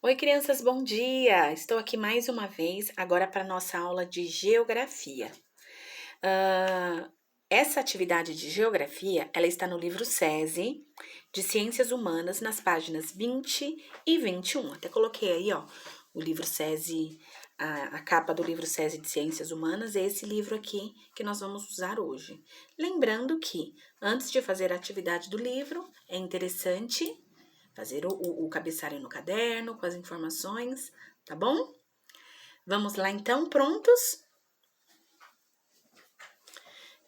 Oi, crianças, bom dia! Estou aqui mais uma vez, agora para nossa aula de geografia. Ah, essa atividade de geografia, ela está no livro SESI, de Ciências Humanas, nas páginas 20 e 21. Até coloquei aí, ó, o livro SESI, a capa do livro SESI de Ciências Humanas, é esse livro aqui que nós vamos usar hoje. Lembrando que, antes de fazer a atividade do livro, é interessante fazer o cabeçalho no caderno com as informações, tá bom? Vamos lá então, prontos?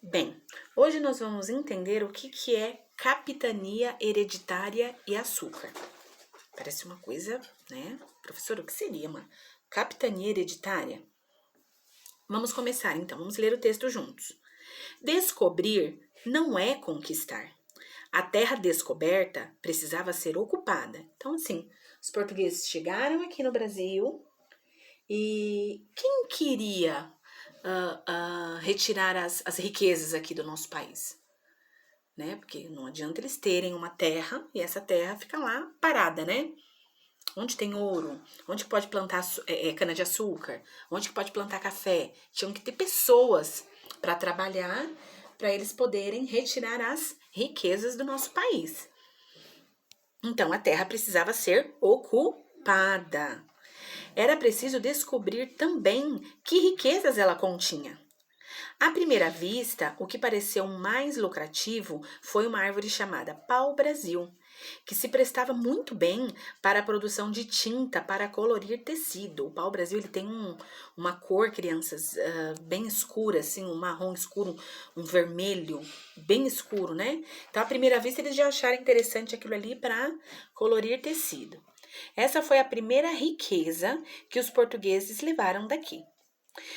Bem, hoje nós vamos entender o que é capitania hereditária e açúcar. Parece uma coisa, né? Professor, o que seria uma capitania hereditária? Vamos começar então, vamos ler o texto juntos. Descobrir não é conquistar. A terra descoberta precisava ser ocupada. Então, assim, os portugueses chegaram aqui no Brasil e quem queria retirar as riquezas aqui do nosso país? Né? Porque não adianta eles terem uma terra e essa terra fica lá parada, né? Onde tem ouro, onde pode plantar cana-de-açúcar, onde pode plantar café. Tinham que ter pessoas para trabalhar, para eles poderem retirar as riquezas do nosso país. Então, a terra precisava ser ocupada. Era preciso descobrir também que riquezas ela continha. À primeira vista, o que pareceu mais lucrativo foi uma árvore chamada pau-brasil, que se prestava muito bem para a produção de tinta para colorir tecido. O pau-brasil ele tem uma cor, crianças, bem escura, assim, um marrom escuro, um vermelho bem escuro, né? Então, à primeira vista, eles já acharam interessante aquilo ali para colorir tecido. Essa foi a primeira riqueza que os portugueses levaram daqui.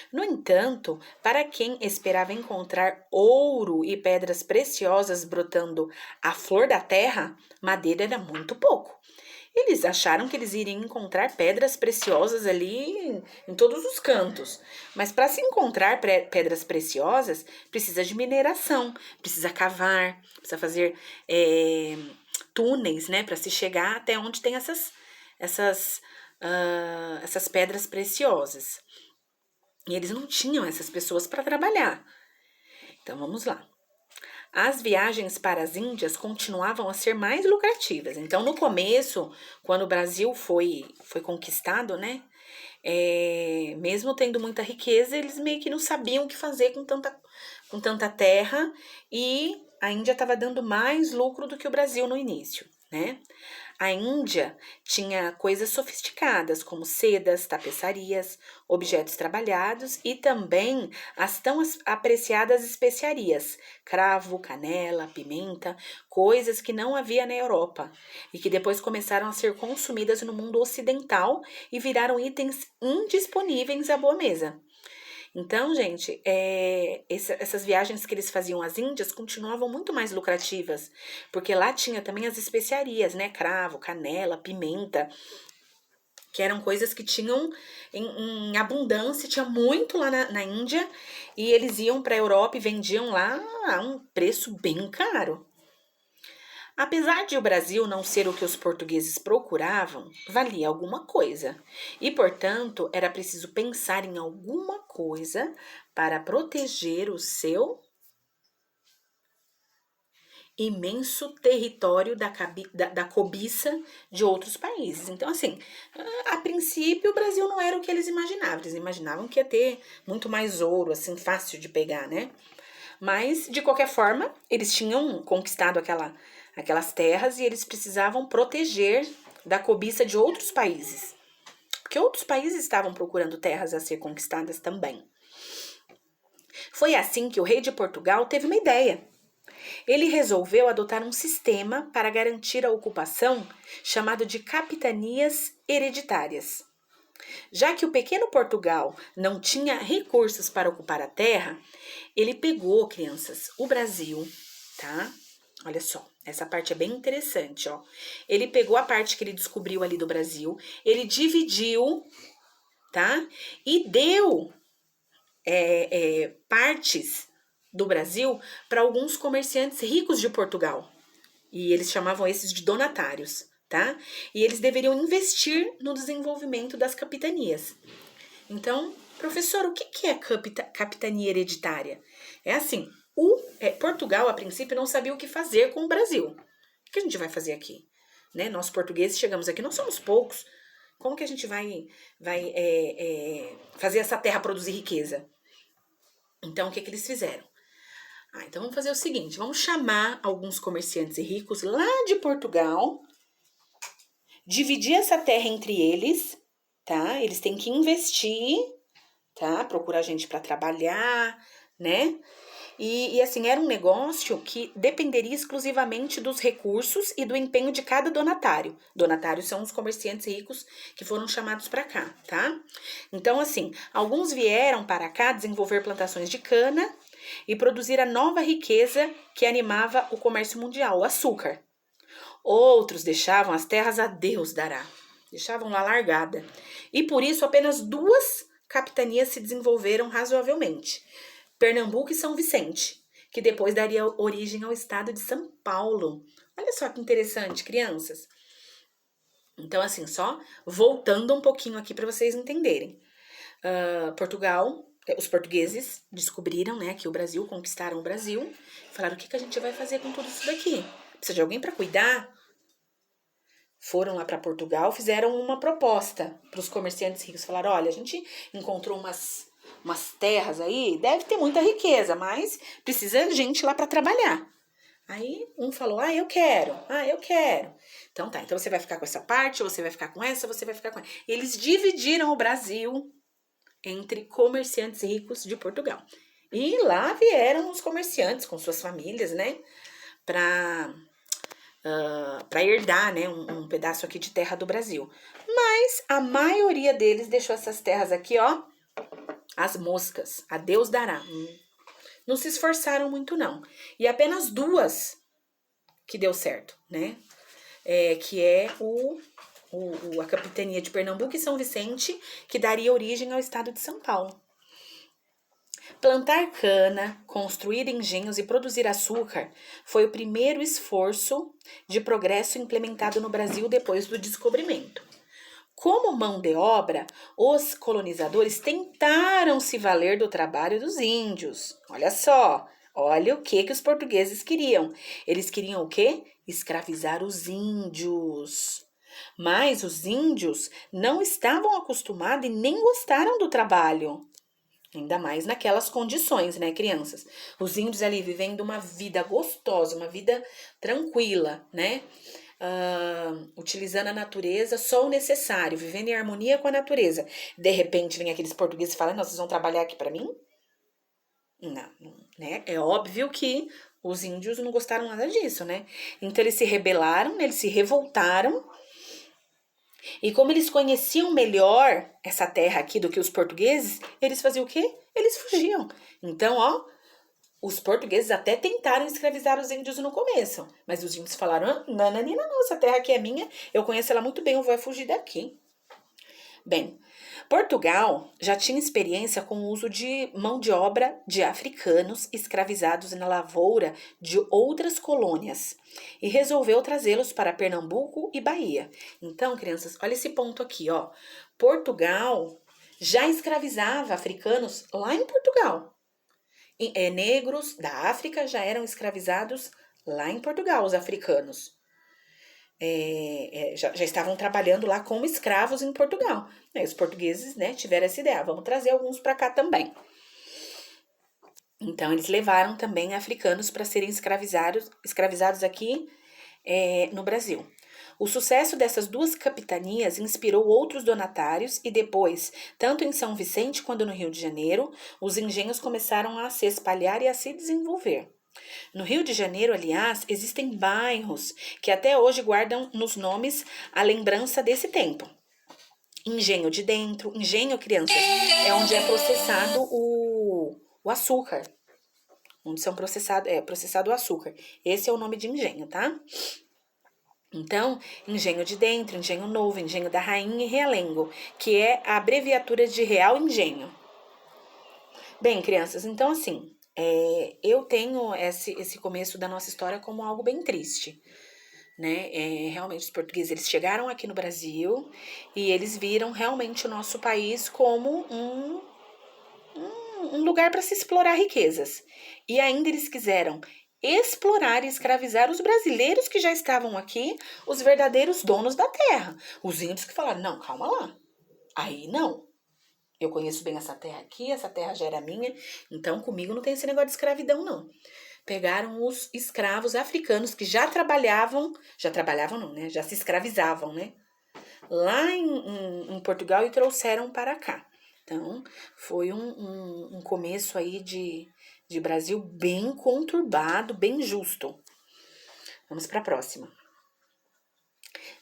No entanto, para quem esperava encontrar ouro e pedras preciosas brotando à flor da terra, madeira era muito pouco. Eles acharam que eles iriam encontrar pedras preciosas ali em todos os cantos. Mas para se encontrar pedras preciosas, precisa de mineração, precisa cavar, precisa fazer túneis, né, para se chegar até onde tem essas pedras preciosas. E eles não tinham essas pessoas para trabalhar. Então vamos lá. As viagens para as Índias continuavam a ser mais lucrativas. Então, no começo, quando o Brasil foi conquistado, né? Mesmo tendo muita riqueza, eles meio que não sabiam o que fazer com tanta terra e a Índia estava dando mais lucro do que o Brasil no início, né? A Índia tinha coisas sofisticadas, como sedas, tapeçarias, objetos trabalhados e também as tão apreciadas especiarias, cravo, canela, pimenta, coisas que não havia na Europa e que depois começaram a ser consumidas no mundo ocidental e viraram itens indisponíveis à boa mesa. Então, gente, essas viagens que eles faziam às Índias continuavam muito mais lucrativas, porque lá tinha também as especiarias, né? Cravo, canela, pimenta, que eram coisas que tinham em abundância, tinha muito lá na Índia, e eles iam para a Europa e vendiam lá a um preço bem caro. Apesar de o Brasil não ser o que os portugueses procuravam, valia alguma coisa. E, portanto, era preciso pensar em alguma coisa para proteger o seu imenso território da cobiça de outros países. Então, assim, a princípio o Brasil não era o que eles imaginavam. Eles imaginavam que ia ter muito mais ouro, assim, fácil de pegar, né? Mas, de qualquer forma, eles tinham conquistado aquelas terras e eles precisavam proteger da cobiça de outros países. Porque outros países estavam procurando terras a ser conquistadas também. Foi assim que o rei de Portugal teve uma ideia. Ele resolveu adotar um sistema para garantir a ocupação chamado de capitanias hereditárias. Já que o pequeno Portugal não tinha recursos para ocupar a terra, ele pegou, crianças, o Brasil, tá? Olha só, essa parte é bem interessante, ó. Ele pegou a parte que ele descobriu ali do Brasil, ele dividiu, tá? E deu partes do Brasil para alguns comerciantes ricos de Portugal. E eles chamavam esses de donatários, tá? E eles deveriam investir no desenvolvimento das capitanias. Então, professor, o que é capitania hereditária? É assim, Portugal, a princípio, não sabia o que fazer com o Brasil. O que a gente vai fazer aqui? Né? Nós portugueses chegamos aqui, nós somos poucos. Como que a gente vai fazer essa terra produzir riqueza? Então, o que eles fizeram? Então vamos fazer o seguinte, vamos chamar alguns comerciantes ricos lá de Portugal, dividir essa terra entre eles, tá? Eles têm que investir, tá? Procurar gente para trabalhar, né? E assim, era um negócio que dependeria exclusivamente dos recursos e do empenho de cada donatário. Donatários são os comerciantes ricos que foram chamados para cá, tá? Então, assim, alguns vieram para cá desenvolver plantações de cana e produzir a nova riqueza que animava o comércio mundial, o açúcar. Outros deixavam as terras a Deus dará, deixavam lá largada. E por isso apenas 2 capitanias se desenvolveram razoavelmente. Pernambuco e São Vicente, que depois daria origem ao estado de São Paulo. Olha só que interessante, crianças. Então, assim, só voltando um pouquinho aqui para vocês entenderem. Portugal, os portugueses descobriram, né, que o Brasil, conquistaram o Brasil, falaram, o que a gente vai fazer com tudo isso daqui? Precisa de alguém para cuidar? Foram lá para Portugal, fizeram uma proposta para os comerciantes ricos. Falaram, olha, a gente encontrou umas terras aí, deve ter muita riqueza, mas precisa de gente lá para trabalhar. Aí um falou, eu quero. Então tá, então você vai ficar com essa parte, você vai ficar com essa, você vai ficar com essa. Eles dividiram o Brasil entre comerciantes ricos de Portugal. E lá vieram os comerciantes com suas famílias, né, para herdar, né, um pedaço aqui de terra do Brasil. Mas a maioria deles deixou essas terras aqui, ó, as moscas, a Deus dará. Não se esforçaram muito, não. E apenas 2 que deu certo, né? Que é a capitania de Pernambuco e São Vicente, que daria origem ao estado de São Paulo. Plantar cana, construir engenhos e produzir açúcar foi o primeiro esforço de progresso implementado no Brasil depois do descobrimento. Como mão de obra, os colonizadores tentaram se valer do trabalho dos índios. Olha só, olha o que os portugueses queriam. Eles queriam o quê? Escravizar os índios. Mas os índios não estavam acostumados e nem gostaram do trabalho. Ainda mais naquelas condições, né, crianças? Os índios ali vivendo uma vida gostosa, uma vida tranquila, né? Utilizando a natureza só o necessário, vivendo em harmonia com a natureza. De repente vem aqueles portugueses e falam, vocês vão trabalhar aqui para mim? Não, né? É óbvio que os índios não gostaram nada disso, né? Então eles se rebelaram, eles se revoltaram. E como eles conheciam melhor essa terra aqui do que os portugueses, eles faziam o quê? Eles fugiam. Então, ó, os portugueses até tentaram escravizar os índios no começo, mas os índios falaram, não, essa terra aqui é minha, eu conheço ela muito bem, eu vou fugir daqui. Bem, Portugal já tinha experiência com o uso de mão de obra de africanos escravizados na lavoura de outras colônias e resolveu trazê-los para Pernambuco e Bahia. Então, crianças, olha esse ponto aqui, ó. Portugal já escravizava africanos lá em Portugal. Negros da África já eram escravizados lá em Portugal, os africanos. Já estavam trabalhando lá como escravos em Portugal. Aí os portugueses, né, tiveram essa ideia, vamos trazer alguns para cá também. Então, eles levaram também africanos para serem escravizados aqui no Brasil. O sucesso dessas 2 capitanias inspirou outros donatários e depois, tanto em São Vicente quanto no Rio de Janeiro, os engenhos começaram a se espalhar e a se desenvolver. No Rio de Janeiro, aliás, existem bairros que até hoje guardam nos nomes a lembrança desse tempo. Engenho de Dentro. Engenho, crianças, é onde é processado o açúcar. Onde é processado o açúcar. Esse é o nome de engenho, tá? Então, Engenho de Dentro, Engenho Novo, Engenho da Rainha e Realengo, que é a abreviatura de Real Engenho. Bem, crianças, então assim, eu tenho esse começo da nossa história como algo bem triste. né? Realmente os portugueses, eles chegaram aqui no Brasil e eles viram realmente o nosso país como um lugar para se explorar riquezas. E ainda eles quiseram explorar e escravizar os brasileiros que já estavam aqui, os verdadeiros donos da terra. Os índios que falaram, não, calma lá, aí não. Eu conheço bem essa terra aqui, essa terra já era minha, então comigo não tem esse negócio de escravidão, não. Pegaram os escravos africanos que já trabalhavam não, né? Já se escravizavam, né? Lá em Portugal e trouxeram para cá. Então, foi um começo aí de Brasil bem conturbado, bem justo. Vamos para a próxima.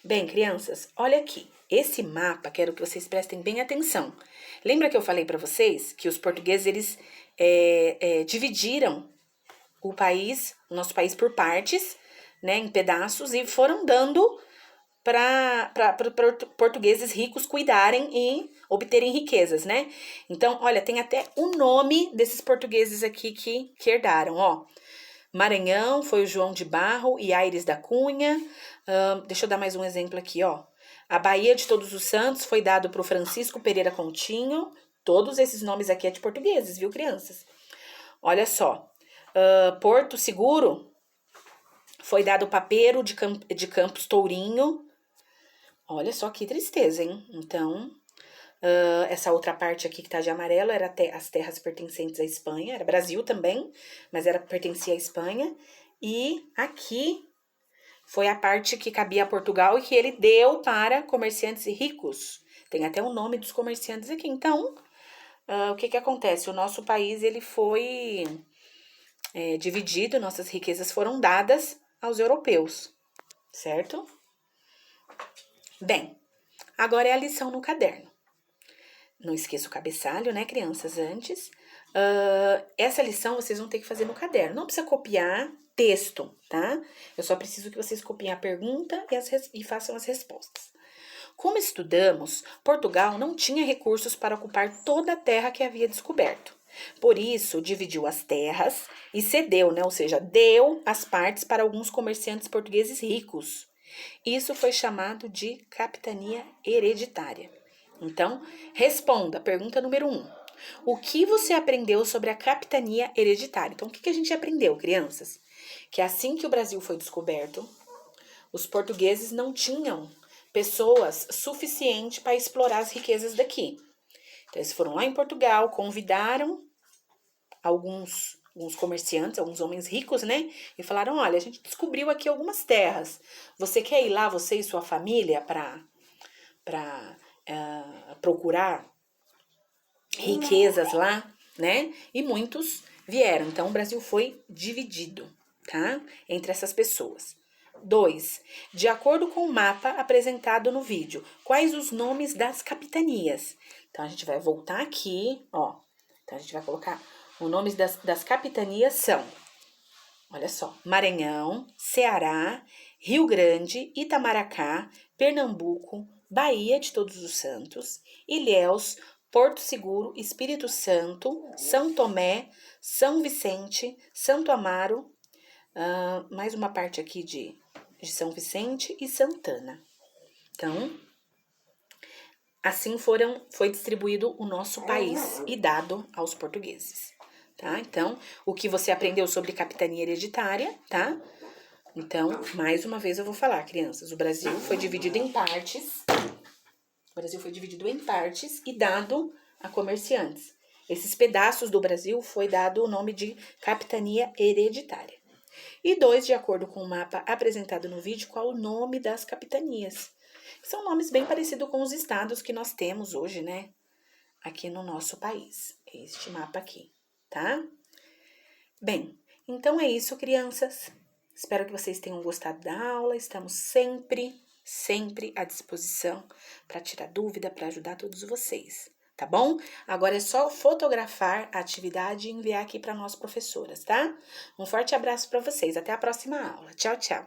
Bem, crianças, olha aqui. Esse mapa, quero que vocês prestem bem atenção. Lembra que eu falei para vocês que os portugueses, eles dividiram o país, o nosso país por partes, né, em pedaços, e foram dando para portugueses ricos cuidarem e obterem riquezas, né? Então, olha, tem até o nome desses portugueses aqui que herdaram, ó. Maranhão foi o João de Barro e Aires da Cunha. Deixa eu dar mais um exemplo aqui, ó. A Baía de Todos os Santos foi dado para o Francisco Pereira Coutinho. Todos esses nomes aqui é de portugueses, viu, crianças? Olha só. Porto Seguro foi dado Papeiro de Campos Tourinho. Olha só que tristeza, hein? Então, essa outra parte aqui que tá de amarelo era as terras pertencentes à Espanha, era Brasil também, mas pertencia à Espanha. E aqui foi a parte que cabia a Portugal e que ele deu para comerciantes ricos. Tem até o nome dos comerciantes aqui. Então, o que acontece? O nosso país, ele foi dividido, nossas riquezas foram dadas aos europeus, certo? Bem, agora é a lição no caderno. Não esqueça o cabeçalho, né, crianças, antes. Essa lição vocês vão ter que fazer no caderno. Não precisa copiar texto, tá? Eu só preciso que vocês copiem a pergunta e façam as respostas. Como estudamos, Portugal não tinha recursos para ocupar toda a terra que havia descoberto. Por isso, dividiu as terras e cedeu, né? Ou seja, deu as partes para alguns comerciantes portugueses ricos. Isso foi chamado de capitania hereditária. Então, responda a pergunta número 1. O que você aprendeu sobre a capitania hereditária? Então, o que a gente aprendeu, crianças? Que assim que o Brasil foi descoberto, os portugueses não tinham pessoas suficientes para explorar as riquezas daqui. Então, eles foram lá em Portugal, convidaram alguns comerciantes, alguns homens ricos, né? E falaram, olha, a gente descobriu aqui algumas terras. Você quer ir lá, você e sua família, para procurar riquezas lá, né? E muitos vieram. Então, o Brasil foi dividido, tá? Entre essas pessoas. 2. De acordo com o mapa apresentado no vídeo, quais os nomes das capitanias? Então, a gente vai voltar aqui, ó. Então, a gente vai colocar os nomes das capitanias são, olha só, Maranhão, Ceará, Rio Grande, Itamaracá, Pernambuco, Baía de Todos os Santos, Ilhéus, Porto Seguro, Espírito Santo, São Tomé, São Vicente, Santo Amaro, mais uma parte aqui de São Vicente e Santana. Então, assim foi distribuído o nosso país e dado aos portugueses, tá? Então, o que você aprendeu sobre capitania hereditária, tá? Então, mais uma vez eu vou falar, crianças, o Brasil foi dividido em partes. O Brasil foi dividido em partes e dado a comerciantes. Esses pedaços do Brasil foi dado o nome de capitania hereditária. E 2, de acordo com o mapa apresentado no vídeo, qual o nome das capitanias? São nomes bem parecidos com os estados que nós temos hoje, né? Aqui no nosso país. Este mapa aqui, tá? Bem, então é isso, crianças. Espero que vocês tenham gostado da aula. Estamos sempre à disposição para tirar dúvida, para ajudar todos vocês, tá bom? Agora é só fotografar a atividade e enviar aqui para nós professoras, tá? Um forte abraço para vocês. Até a próxima aula. Tchau, tchau.